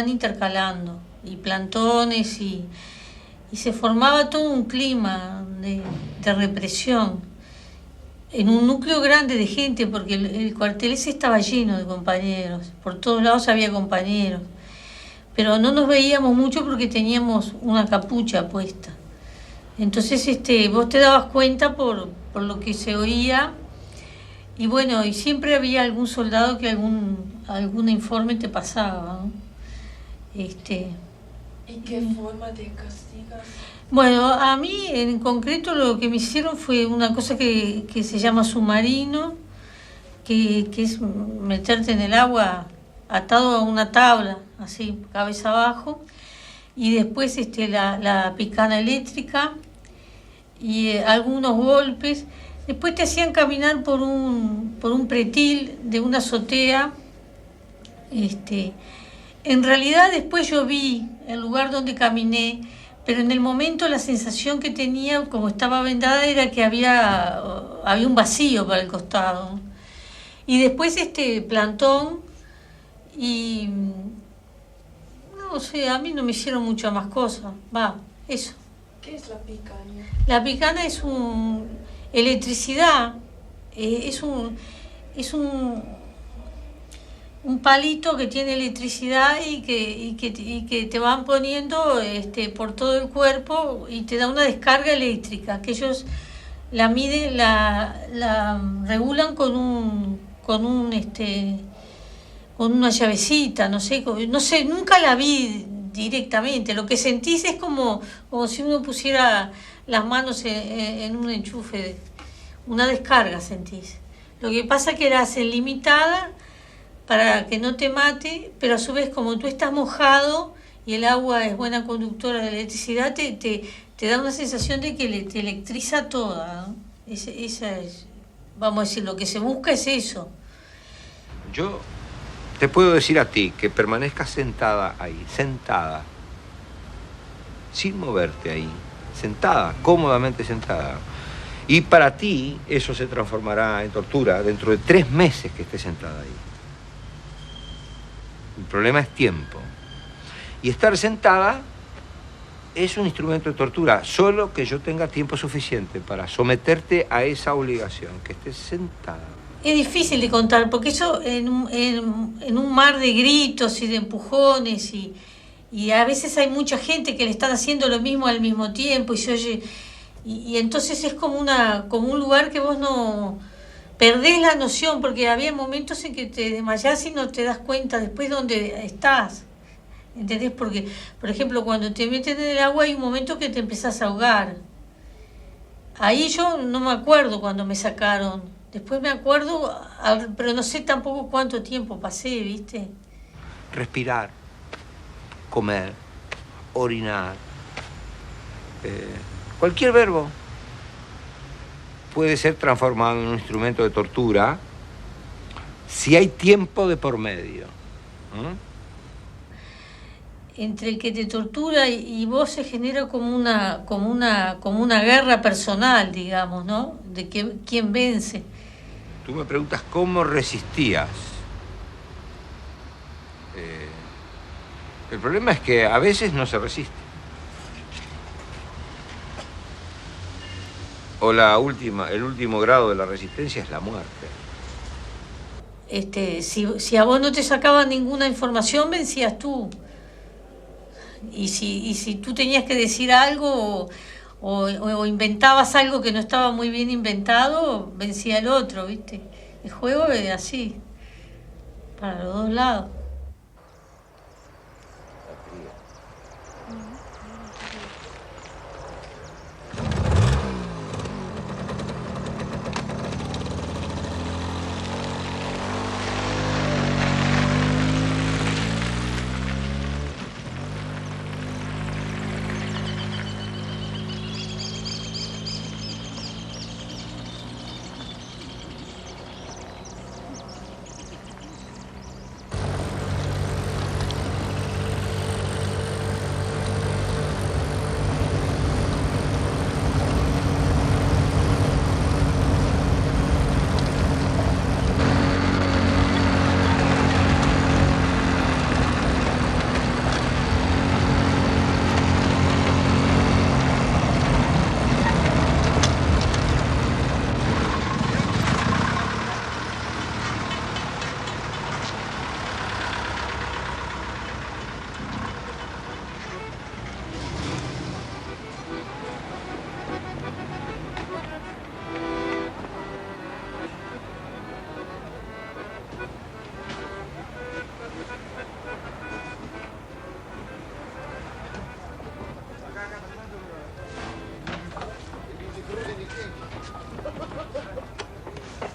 intercalando, y plantones, y se formaba todo un clima de represión en un núcleo grande de gente, porque el cuartel ese estaba lleno de compañeros, por todos lados había compañeros, pero no nos veíamos mucho porque teníamos una capucha puesta. Entonces vos te dabas cuenta por lo que se oía, y bueno, y siempre había algún soldado que algún informe te pasaba, ¿no? ¿Y qué forma de castigas? Bueno, a mí en concreto lo que me hicieron fue una cosa que se llama submarino, que es meterte en el agua atado a una tabla, así, cabeza abajo, y después la picana eléctrica y algunos golpes. Después te hacían caminar por un pretil de una azotea. En realidad después yo vi el lugar donde caminé, pero en el momento la sensación que tenía, como estaba vendada, era que había un vacío para el costado. Y después plantón, y no sé, a mí no me hicieron muchas más cosas. Eso. ¿Qué es la picana? La picana es electricidad, es un palito que tiene electricidad y que te van poniendo por todo el cuerpo y te da una descarga eléctrica, que ellos la miden, la regulan con una llavecita, no sé, nunca la vi directamente. Lo que sentís es como si uno pusiera las manos en un enchufe, una descarga sentís. Lo que pasa es que la hacen limitada para que no te mate, pero a su vez, como tú estás mojado y el agua es buena conductora de electricidad, te da una sensación de que te electriza toda, ¿no? Esa es, vamos a decir, lo que se busca es eso. Yo te puedo decir a ti que permanezcas sentada ahí, sentada, sin moverte ahí, sentada, cómodamente sentada. Y para ti eso se transformará en tortura dentro de 3 meses que estés sentada ahí. El problema es tiempo. Y estar sentada es un instrumento de tortura, solo que yo tenga tiempo suficiente para someterte a esa obligación, que estés sentada. Es difícil de contar, porque eso en un mar de gritos y de empujones, y a veces hay mucha gente que le están haciendo lo mismo al mismo tiempo, y se oye, y entonces es como un lugar que vos no perdés la noción, porque había momentos en que te desmayás y no te das cuenta después dónde estás, ¿entendés? Porque, por ejemplo, cuando te meten en el agua hay un momento que te empezás a ahogar. Ahí yo no me acuerdo cuando me sacaron. Después me acuerdo, pero no sé tampoco cuánto tiempo pasé, ¿viste? Respirar, comer, orinar, cualquier verbo puede ser transformado en un instrumento de tortura si hay tiempo de por medio. Entre el que te tortura y vos se genera como una guerra personal, digamos, ¿no? De quién vence. Tú me preguntas cómo resistías. El problema es que a veces no se resiste. O el último grado de la resistencia es la muerte. Si a vos no te sacaban ninguna información, vencías tú. Y si tú tenías que decir algo o inventabas algo que no estaba muy bien inventado, vencía el otro, ¿viste? El juego es así, para los dos lados.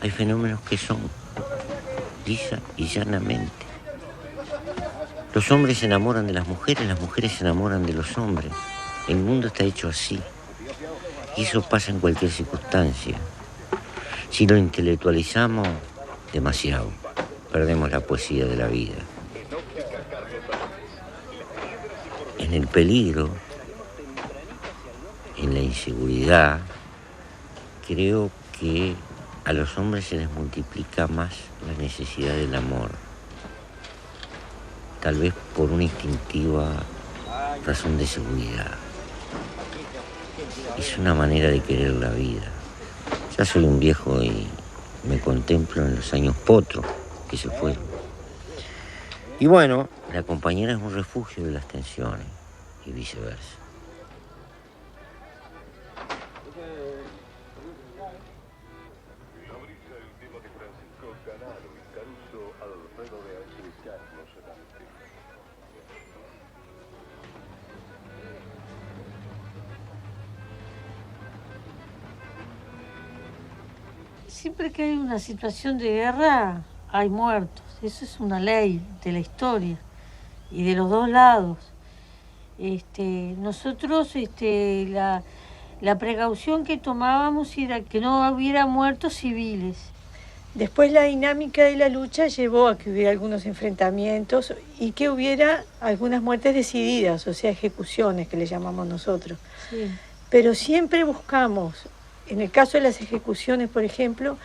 Hay fenómenos que son lisa y llanamente. Los hombres se enamoran de las mujeres se enamoran de los hombres. El mundo está hecho así. Y eso pasa en cualquier circunstancia. Si lo intelectualizamos demasiado, perdemos la poesía de la vida. En el peligro, en la inseguridad, creo que a los hombres se les multiplica más la necesidad del amor. Tal vez por una instintiva razón de seguridad. Es una manera de querer la vida. Ya soy un viejo y me contemplo en los años potros que se fueron. Y bueno, la compañera es un refugio de las tensiones y viceversa. Siempre que hay una situación de guerra, hay muertos. Eso es una ley de la historia y de los dos lados. Nosotros, la precaución que tomábamos era que no hubiera muertos civiles. Después la dinámica de la lucha llevó a que hubiera algunos enfrentamientos y que hubiera algunas muertes decididas, o sea, ejecuciones que le llamamos nosotros. Sí. Pero siempre buscamos, en el caso de las ejecuciones, por ejemplo,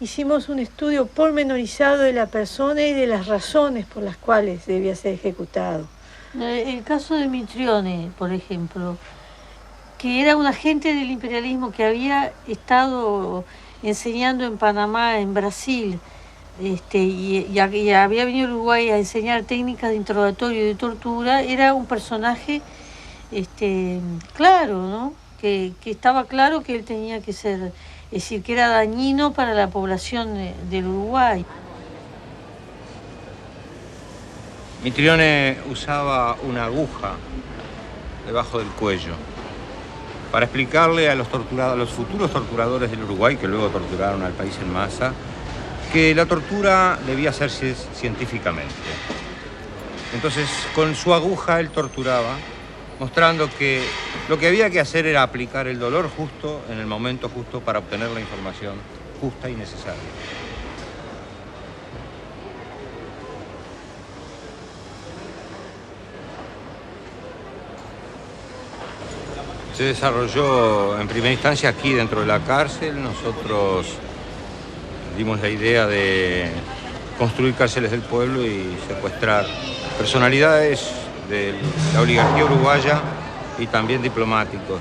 hicimos un estudio pormenorizado de la persona y de las razones por las cuales debía ser ejecutado. El caso de Mitrione, por ejemplo, que era un agente del imperialismo que había estado enseñando en Panamá, en Brasil, y había venido a Uruguay a enseñar técnicas de interrogatorio y de tortura. Era un personaje claro, ¿no? Que estaba claro que él tenía que ser, es decir, que era dañino para la población del Uruguay. Mitrione usaba una aguja debajo del cuello para explicarle a los futuros torturadores del Uruguay, que luego torturaron al país en masa, que la tortura debía hacerse científicamente. Entonces, con su aguja él torturaba, mostrando que lo que había que hacer era aplicar el dolor justo en el momento justo para obtener la información justa y necesaria. Se desarrolló en primera instancia aquí dentro de la cárcel. Nosotros dimos la idea de construir cárceles del pueblo y secuestrar personalidades de la oligarquía uruguaya y también diplomáticos.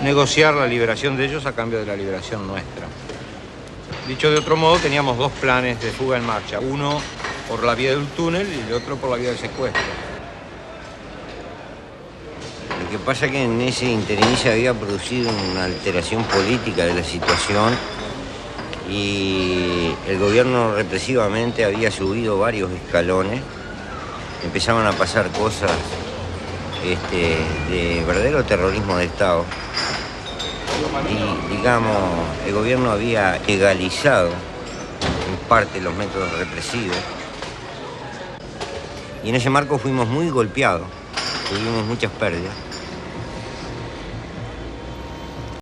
Negociar la liberación de ellos a cambio de la liberación nuestra. Dicho de otro modo, teníamos dos planes de fuga en marcha. Uno por la vía del túnel y el otro por la vía del secuestro. Lo que pasa es que en ese interín se había producido una alteración política de la situación y el gobierno represivamente había subido varios escalones. Empezaban a pasar cosas de verdadero terrorismo de Estado. Y, digamos, el gobierno había legalizado en parte los métodos represivos. Y en ese marco fuimos muy golpeados, tuvimos muchas pérdidas.